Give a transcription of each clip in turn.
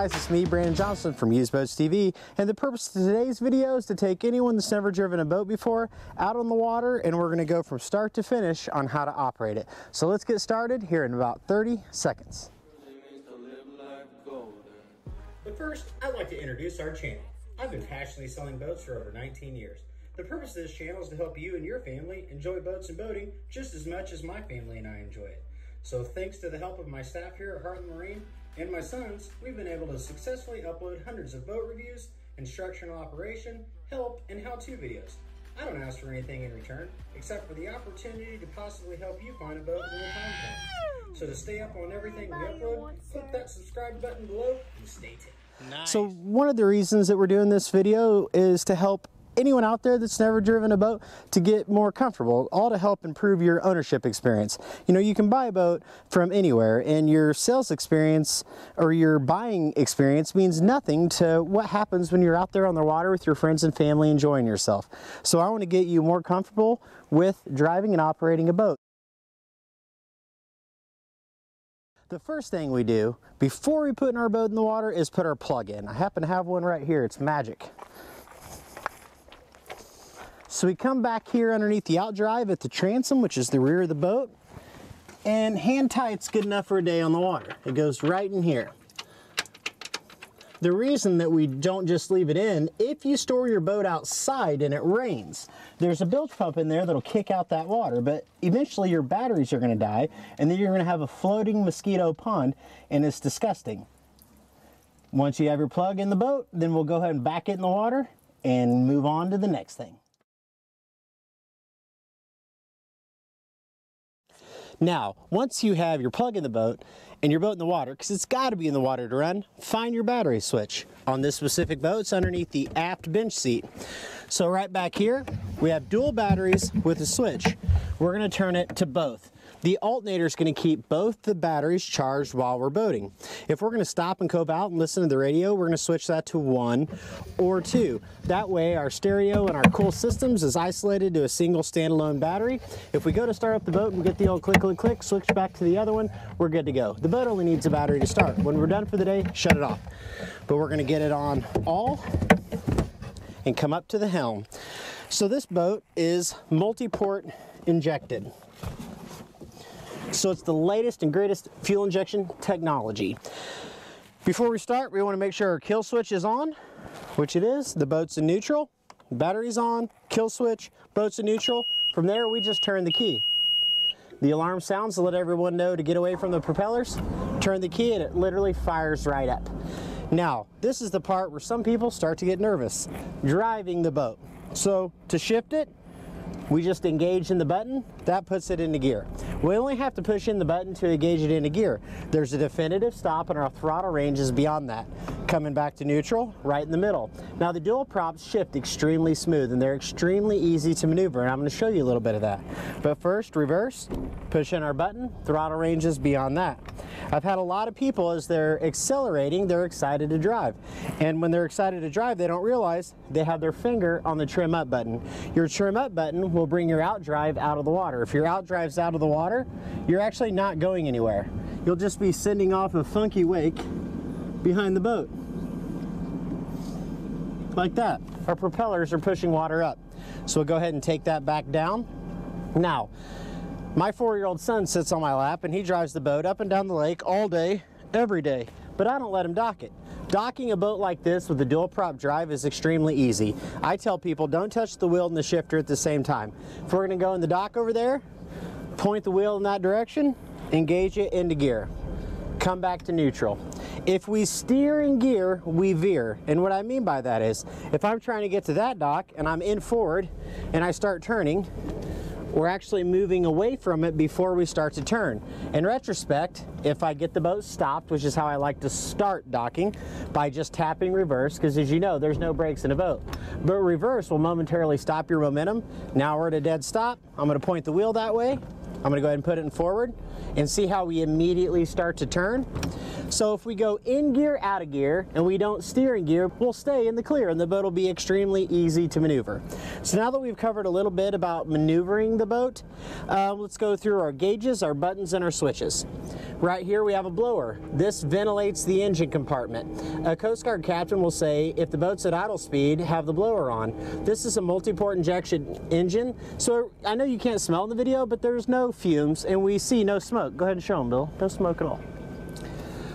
guys, it's me, Brandon Johnson from Used Boats TV, and the purpose of today's video is to take anyone that's never driven a boat before out on the water, and we're going to go from start to finish on how to operate it. So let's get started here in about 30 seconds. But first, I'd like to introduce our channel. I've been passionately selling boats for over 19 years. The purpose of this channel is to help you and your family enjoy boats and boating just as much as my family and I enjoy it. So thanks to the help of my staff here at Heartland Marine and my sons, we've been able to successfully upload hundreds of boat reviews, instructional operation, help, and how-to videos. I don't ask for anything in return, except for the opportunity to possibly help you find a boat when the time comes. So to stay up on everything we upload, click that subscribe button below and stay tuned. Nice. So one of the reasons that we're doing this video is to help anyone out there that's never driven a boat to get more comfortable, all to help improve your ownership experience. You know, you can buy a boat from anywhere, and your sales experience or your buying experience means nothing to what happens when you're out there on the water with your friends and family enjoying yourself. So I want to get you more comfortable with driving and operating a boat. The first thing we do before we put our boat in the water is put our plug in. I happen to have one right here. It's magic. So we come back here underneath the outdrive at the transom, which is the rear of the boat, and hand tight's good enough for a day on the water. It goes right in here. The reason that we don't just leave it in, if you store your boat outside and it rains, there's a bilge pump in there that'll kick out that water, but eventually your batteries are going to die, and then you're going to have a floating mosquito pond, and it's disgusting. Once you have your plug in the boat, then we'll go ahead and back it in the water and move on to the next thing. Now, once you have your plug in the boat and your boat in the water, because it's got to be in the water to run, find your battery switch. On this specific boat, it's underneath the aft bench seat. So right back here, we have dual batteries with a switch. We're going to turn it to both. The alternator is going to keep both the batteries charged while we're boating. If we're going to stop in Cobalt and listen to the radio, we're going to switch that to 1 or 2. That way our stereo and our cool systems is isolated to a single standalone battery. If we go to start up the boat and get the old click, click, click, switch back to the other one, we're good to go. The boat only needs a battery to start. When we're done for the day, shut it off. But we're going to get it on all and come up to the helm. So this boat is multi-port injected. So it's the latest and greatest fuel injection technology. Before we start, we want to make sure our kill switch is on, which it is. The boat's in neutral, battery's on, kill switch, boat's in neutral. From there, we just turn the key. The alarm sounds to let everyone know to get away from the propellers. Turn the key and it literally fires right up. Now, this is the part where some people start to get nervous, driving the boat. So to shift it, we just engage in the button, that puts it into gear. We only have to push in the button to engage it into gear. There's a definitive stop and our throttle range is beyond that. Coming back to neutral, right in the middle. Now the dual props shift extremely smooth and they're extremely easy to maneuver, and I'm going to show you a little bit of that. But first, reverse, push in our button, throttle range is beyond that. I've had a lot of people, as they're accelerating, they're excited to drive. And when they're excited to drive, they don't realize they have their finger on the trim up button. Your trim up button will bring your outdrive out of the water. If your outdrive's out of the water, you're actually not going anywhere. You'll just be sending off a funky wake behind the boat. Like that. Our propellers are pushing water up. So we'll go ahead and take that back down. Now, my 4-year-old son sits on my lap and he drives the boat up and down the lake all day, every day, but I don't let him dock it. Docking a boat like this with a dual prop drive is extremely easy. I tell people don't touch the wheel and the shifter at the same time. If we're going to go in the dock over there, point the wheel in that direction, engage it into gear. Come back to neutral. If we steer in gear, we veer. And what I mean by that is, if I'm trying to get to that dock and I'm in forward and I start turning, we're actually moving away from it before we start to turn. In retrospect, if I get the boat stopped, which is how I like to start docking, by just tapping reverse, because as you know, there's no brakes in a boat. But reverse will momentarily stop your momentum. Now we're at a dead stop. I'm going to point the wheel that way. I'm going to go ahead and put it in forward and see how we immediately start to turn. So if we go in gear, out of gear, and we don't steer in gear, we'll stay in the clear and the boat will be extremely easy to maneuver. So now that we've covered a little bit about maneuvering the boat, let's go through our gauges, our buttons, and our switches. Right here we have a blower. This ventilates the engine compartment. A Coast Guard captain will say if the boat's at idle speed, have the blower on. This is a multi-port injection engine, so I know you can't smell in the video, but there's no fumes and we see no smoke. Go ahead and show them, Bill. No smoke at all.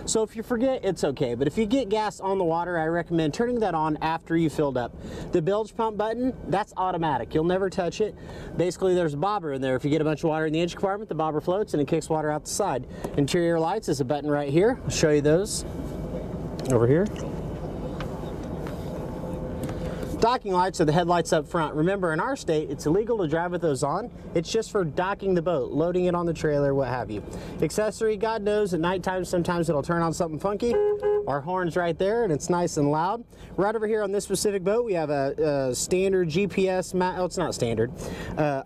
So if you forget, it's okay, but if you get gas on the water, I recommend turning that on after you filled up. The bilge pump button, that's automatic. You'll never touch it. Basically, there's a bobber in there. If you get a bunch of water in the engine compartment, the bobber floats and it kicks water out the side. Interior lights is a button right here. I'll show you those over here. Docking lights are the headlights up front. Remember, in our state, it's illegal to drive with those on. It's just for docking the boat, loading it on the trailer, what have you. Accessory, God knows, at nighttime, sometimes it'll turn on something funky. Our horn's right there, and it's nice and loud. Right over here on this specific boat, we have a standard GPS map. Oh, it's not standard.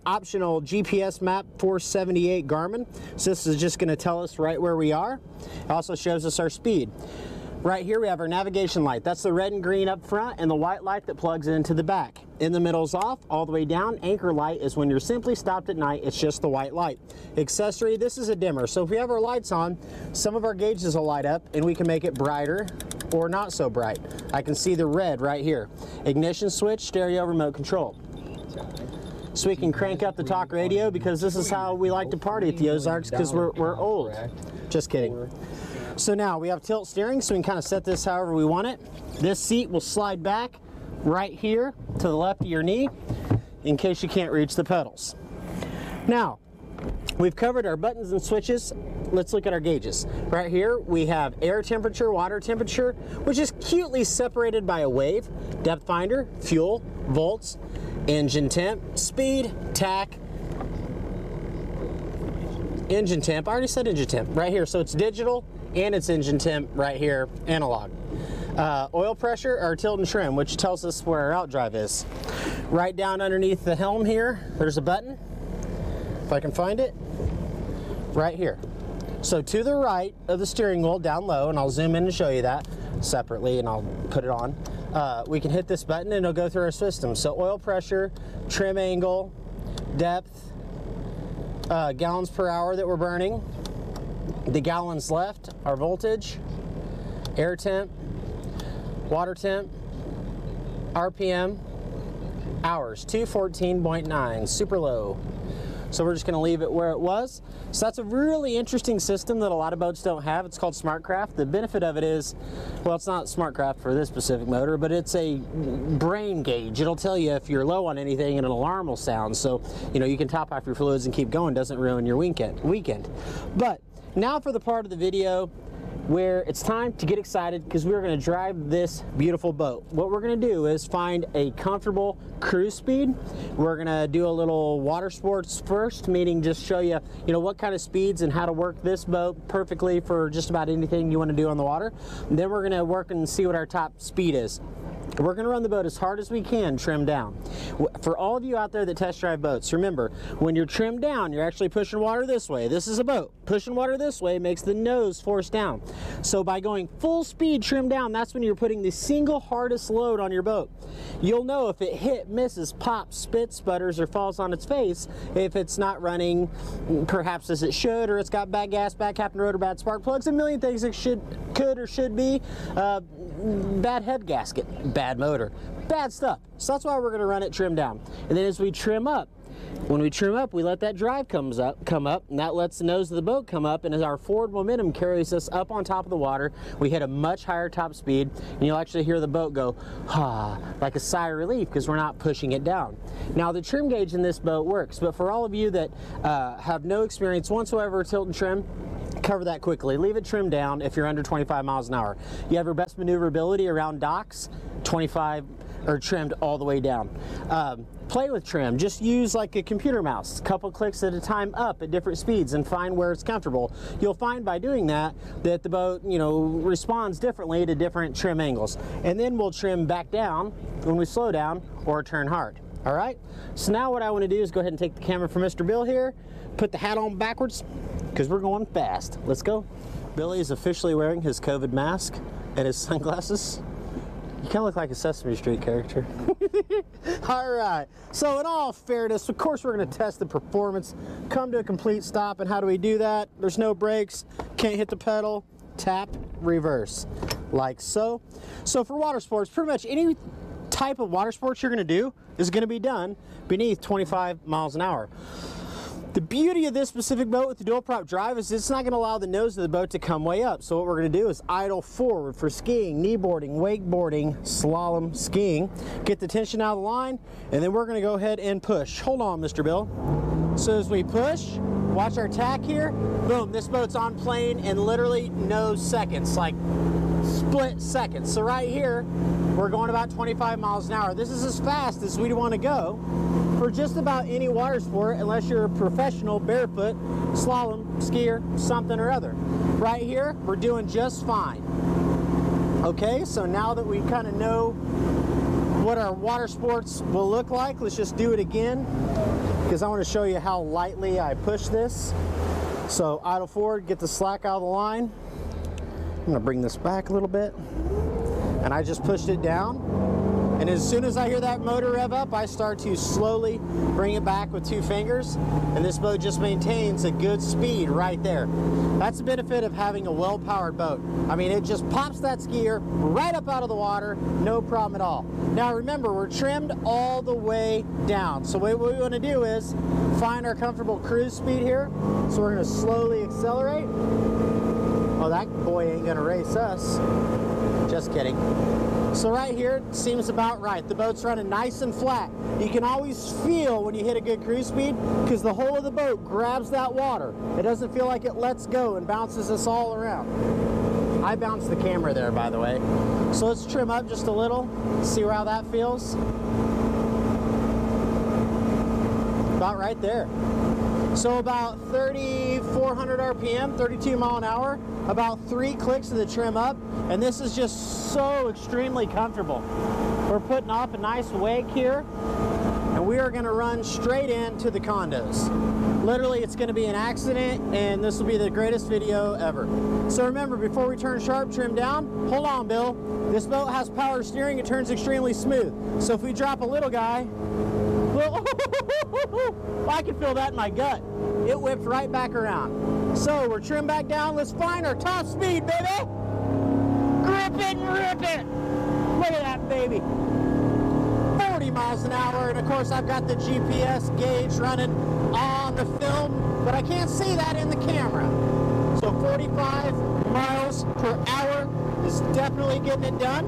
Optional GPS map 478 Garmin. So this is just going to tell us right where we are. It also shows us our speed. Right here we have our navigation light. That's the red and green up front and the white light that plugs into the back. In the middle's off, all the way down. Anchor light is when you're simply stopped at night. It's just the white light. Accessory, this is a dimmer. So if we have our lights on, some of our gauges will light up and we can make it brighter or not so bright. I can see the red right here. Ignition switch, stereo remote control. So we can crank up the talk radio because this is how we like to party at the Ozarks because we're old. Just kidding. So now we have tilt steering, so we can kind of set this however we want it. This seat will slide back right here to the left of your knee in case you can't reach the pedals. Now, we've covered our buttons and switches. Let's look at our gauges. Right here we have air temperature, water temperature, which is cutely separated by a wave, depth finder, fuel, volts, engine temp, speed, tack, engine temp. I already said engine temp right here, so it's digital and it's engine temp right here, analog. Oil pressure or tilt and trim, which tells us where our outdrive is. Right down underneath the helm here, there's a button, if I can find it, right here. So to the right of the steering wheel, down low, and I'll zoom in and show you that separately and I'll put it on, we can hit this button and it'll go through our system. So oil pressure, trim angle, depth, gallons per hour that we're burning, the gallons left, our voltage, air temp, water temp, RPM, hours, 214.9, super low. So we're just going to leave it where it was. So that's a really interesting system that a lot of boats don't have. It's called SmartCraft. The benefit of it is, well, it's not SmartCraft for this specific motor, but it's a brain gauge. It'll tell you if you're low on anything and an alarm will sound. So, you know, you can top off your fluids and keep going. Doesn't ruin your weekend. But now for the part of the video where it's time to get excited because we're going to drive this beautiful boat. What we're going to do is find a comfortable cruise speed. We're going to do a little water sports first, meaning just show you, what kind of speeds and how to work this boat perfectly for just about anything you want to do on the water. And then we're going to work and see what our top speed is. We're going to run the boat as hard as we can, trimmed down. For all of you out there that test drive boats, remember, when you're trimmed down, you're actually pushing water this way. This is a boat. Pushing water this way makes the nose force down. So by going full speed trimmed down, that's when you're putting the single hardest load on your boat. You'll know if it hit, misses, pops, spits, sputters, or falls on its face if it's not running perhaps as it should, or it's got bad gas, bad cap and rotor, bad spark plugs, a million things it could or should be. Bad head gasket, bad motor, bad stuff. So that's why we're going to run it trimmed down. And then as we trim up, when we trim up, we let that drive come up, and that lets the nose of the boat come up, and as our forward momentum carries us up on top of the water, we hit a much higher top speed, and you'll actually hear the boat go, ah, like a sigh of relief because we're not pushing it down. Now, the trim gauge in this boat works, but for all of you that have no experience whatsoever tilt and trim, cover that quickly. Leave it trimmed down if you're under 25 miles an hour. You have your best maneuverability around docks, 25 or trimmed all the way down. Play with trim. Just use like a computer mouse, a couple clicks at a time up at different speeds and find where it's comfortable. You'll find by doing that that the boat, responds differently to different trim angles. And then we'll trim back down when we slow down or turn hard. All right? So now what I want to do is go ahead and take the camera from Mr. Bill here, put the hat on backwards because we're going fast. Let's go. Billy is officially wearing his COVID mask and his sunglasses. You kind of look like a Sesame Street character. All right, so in all fairness, of course we're going to test the performance, come to a complete stop, and how do we do that? There's no brakes, Can't hit the pedal, tap, reverse, like so. So for water sports, pretty much any type of water sports you're gonna do is gonna be done beneath 25 miles an hour. The beauty of this specific boat with the dual prop drive is it's not gonna allow the nose of the boat to come way up. So what we're gonna do is idle forward for skiing, kneeboarding, wakeboarding, slalom, skiing. Get the tension out of the line, and then we're gonna go ahead and push. Hold on, Mr. Bill. So as we push, watch our tack here. Boom, this boat's on plane in literally no seconds, like split seconds. So right here, we're going about 25 miles an hour. This is as fast as we want to go for just about any water sport, unless you're a professional barefoot, slalom, skier, something or other. Right here, we're doing just fine. Okay, so now that we kind of know what our water sports will look like, let's just do it again, because I want to show you how lightly I push this. So idle forward, get the slack out of the line. I'm going to bring this back a little bit, and I just pushed it down. And as soon as I hear that motor rev up, I start to slowly bring it back with 2 fingers, and this boat just maintains a good speed right there. That's the benefit of having a well-powered boat. I mean, it just pops that skier right up out of the water, no problem at all. Now remember, we're trimmed all the way down. So what we want to do is find our comfortable cruise speed here. So we're going to slowly accelerate. Oh, that boy ain't going to race us. Just kidding. So right here seems about right. The boat's running nice and flat. You can always feel when you hit a good cruise speed because the whole of the boat grabs that water. It doesn't feel like it lets go and bounces us all around. I bounced the camera there, by the way. So let's trim up just a little, see how that feels. About right there. So about 3,400 RPM, 32 mile an hour, about 3 clicks of the trim up, and this is just so extremely comfortable. We're putting off a nice wake here, and we are going to run straight into the condos. Literally, it's going to be an accident, and this will be the greatest video ever. So remember, before we turn sharp, trim down, hold on, Bill. This boat has power steering, it turns extremely smooth. So if we drop a little guy, well, I can feel that in my gut. It whipped right back around. So we're trimmed back down. Let's find our top speed, baby. Grip it and rip it. Look at that, baby. 40 miles an hour. And of course, I've got the GPS gauge running on the film, but I can't see that in the camera. So 45 miles per hour is definitely getting it done.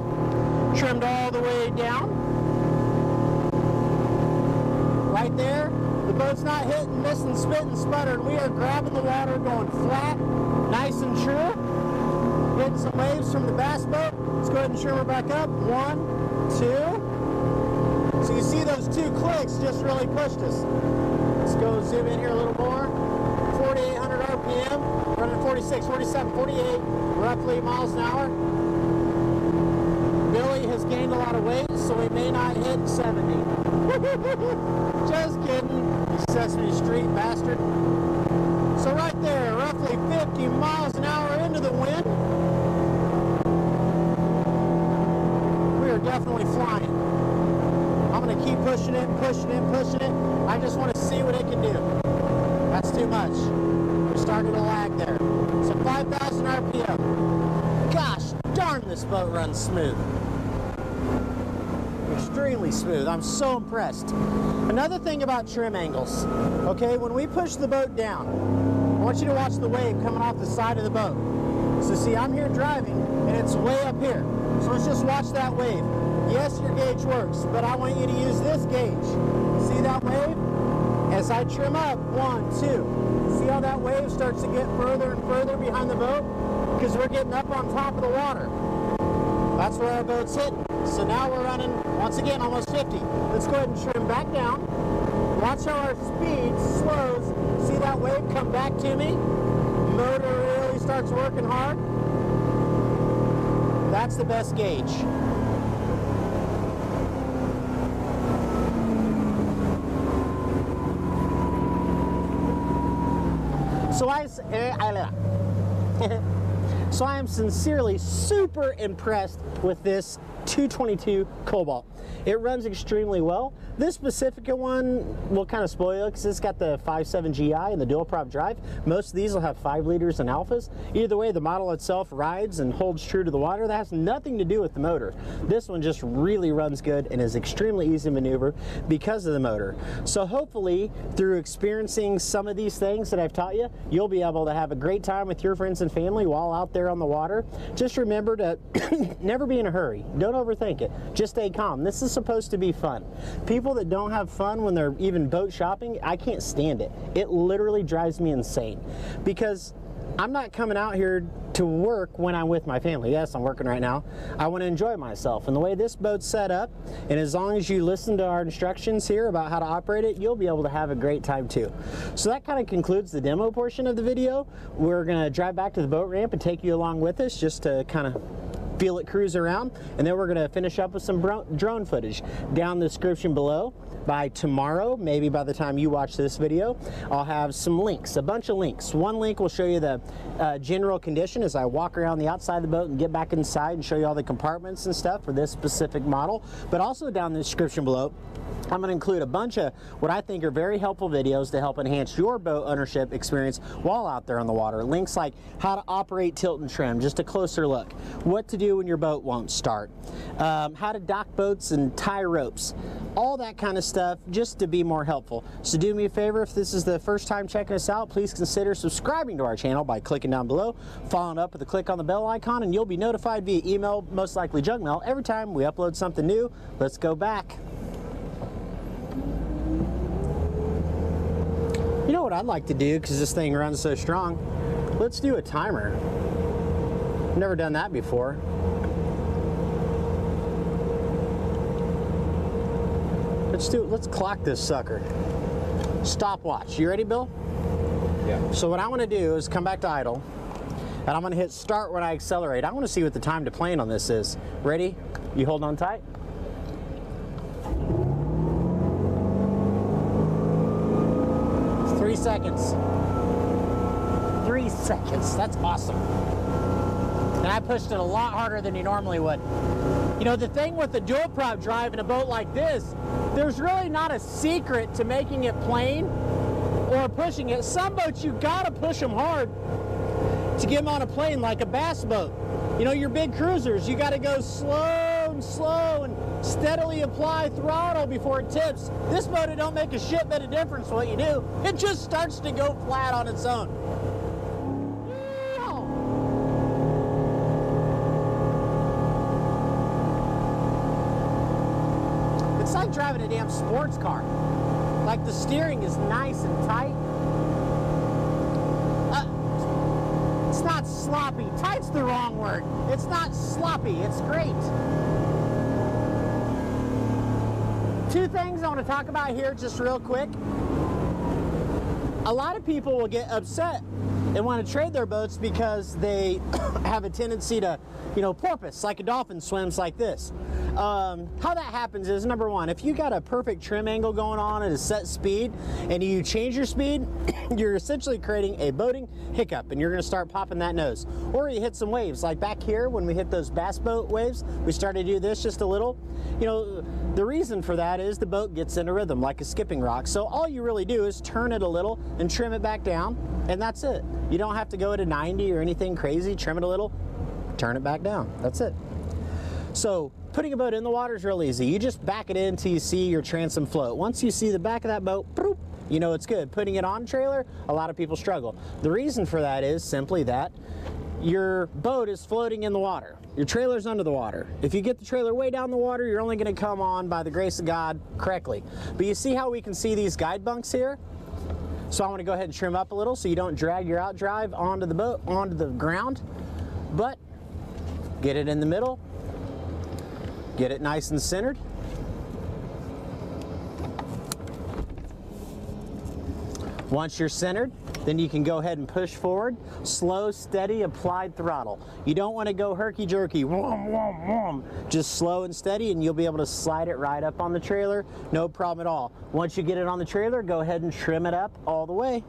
Trimmed all the way down. Right there, the boat's not hitting, missing, spitting, sputtering. We are grabbing the water, going flat, nice and true. Getting some waves from the bass boat. Let's go ahead and trim her back up. 1, 2. So you see those 2 clicks just really pushed us. Let's go zoom in here a little more. 4,800 RPM, running 46, 47, 48, roughly miles an hour. Billy has gained a lot of weight, so we may not hit 70. Just kidding, you Sesame Street bastard. So right there, roughly 50 miles an hour into the wind. We are definitely flying. I'm going to keep pushing it, pushing it, pushing it. I just want to see what it can do. That's too much. We're starting to lag there. So 5,000 RPM. Gosh darn, this boat runs smooth. Extremely smooth. I'm so impressed. Another thing about trim angles, okay, when we push the boat down, I want you to watch the wave coming off the side of the boat. So see, I'm here driving and it's way up here. So let's just watch that wave. Yes, your gauge works, but I want you to use this gauge. See that wave? As I trim up, 1, 2. See how that wave starts to get further and further behind the boat? Because we're getting up on top of the water. That's where our boat's hitting. So now we're running, once again, almost 50. Let's go ahead and trim back down. Watch how our speed slows. See that wave come back to me? Motor really starts working hard. That's the best gauge. So I am sincerely super impressed with this 222 Cobalt. It runs extremely well. This specific one will kind of spoil it because it's got the 5.7 GI and the dual prop drive. Most of these will have 5 liters in alphas. Either way, the model itself rides and holds true to the water. That has nothing to do with the motor. This one just really runs good and is extremely easy to maneuver because of the motor. So hopefully, through experiencing some of these things that I've taught you, you'll be able to have a great time with your friends and family while out there on the water. Just remember to never be in a hurry. Don't overthink it. Just stay calm. This is supposed to be fun. People that don't have fun when they're even boat shopping, I can't stand it. It literally drives me insane because I'm not coming out here to work when I'm with my family. Yes, I'm working right now. I want to enjoy myself. And the way this boat's set up, and as long as you listen to our instructions here about how to operate it, you'll be able to have a great time too. So that kind of concludes the demo portion of the video. We're going to drive back to the boat ramp and take you along with us just to kind of feel it cruise around, and then we're going to finish up with some drone footage down the description below. By tomorrow, maybe by the time you watch this video, I'll have some links, a bunch of links. One link will show you the general condition as I walk around the outside of the boat and get back inside and show you all the compartments and stuff for this specific model. But also down the description below, I'm going to include a bunch of what I think are very helpful videos to help enhance your boat ownership experience while out there on the water. Links like how to operate tilt and trim, just a closer look, what to do when your boat won't start, how to dock boats and tie ropes, all that kind of stuff just to be more helpful. So do me a favor, if this is the first time checking us out, please consider subscribing to our channel by clicking down below, following up with a click on the bell icon, and you'll be notified via email, most likely junk mail, every time we upload something new. Let's go back. You know what I'd like to do, because this thing runs so strong? Let's do a timer. Never done that before. Let's clock this sucker. Stopwatch. You ready, Bill? Yeah. So what I want to do is come back to idle, and I'm going to hit start when I accelerate. I want to see what the time to plane on this is. Ready? You hold on tight. It's 3 seconds. 3 seconds. That's awesome. And I pushed it a lot harder than you normally would. You know, the thing with the dual prop drive in a boat like this, there's really not a secret to making it plain or pushing it. Some boats, you gotta push them hard to get them on a plane, like a bass boat. You know, your big cruisers, you gotta go slow and steadily apply throttle before it tips. This boat, it don't make a shit bit of difference what you do. It just starts to go flat on its own. It's like driving a damn sports car. Like the steering is nice and tight. It's not sloppy. Tight's the wrong word. It's not sloppy. It's great. Two things I want to talk about here just real quick. A lot of people will get upset and want to trade their boats because they have a tendency to, you know, porpoise like a dolphin swims like this. How that happens is, number one, if you got a perfect trim angle going on at a set speed and you change your speed, you're essentially creating a boating hiccup and you're going to start popping that nose. Or you hit some waves, like back here when we hit those bass boat waves, we started to do this just a little. You know, the reason for that is the boat gets in a rhythm like a skipping rock. So all you really do is turn it a little and trim it back down, and that's it. You don't have to go to 90 or anything crazy. Trim it a little, turn it back down. That's it. So putting a boat in the water is real easy. You just back it in until you see your transom float. Once you see the back of that boat, boop, you know it's good. Putting it on trailer, a lot of people struggle. The reason for that is simply that your boat is floating in the water. Your trailer's under the water. If you get the trailer way down the water, you're only going to come on, by the grace of God, correctly. But you see how we can see these guide bunks here? So I want to go ahead and trim up a little so you don't drag your outdrive onto the boat, onto the ground. But get it in the middle. Get it nice and centered. Once you're centered, then you can go ahead and push forward. Slow, steady, applied throttle. You don't want to go herky-jerky, whoom, whoom, whoom. Just slow and steady, and you'll be able to slide it right up on the trailer. No problem at all. Once you get it on the trailer, go ahead and trim it up all the way.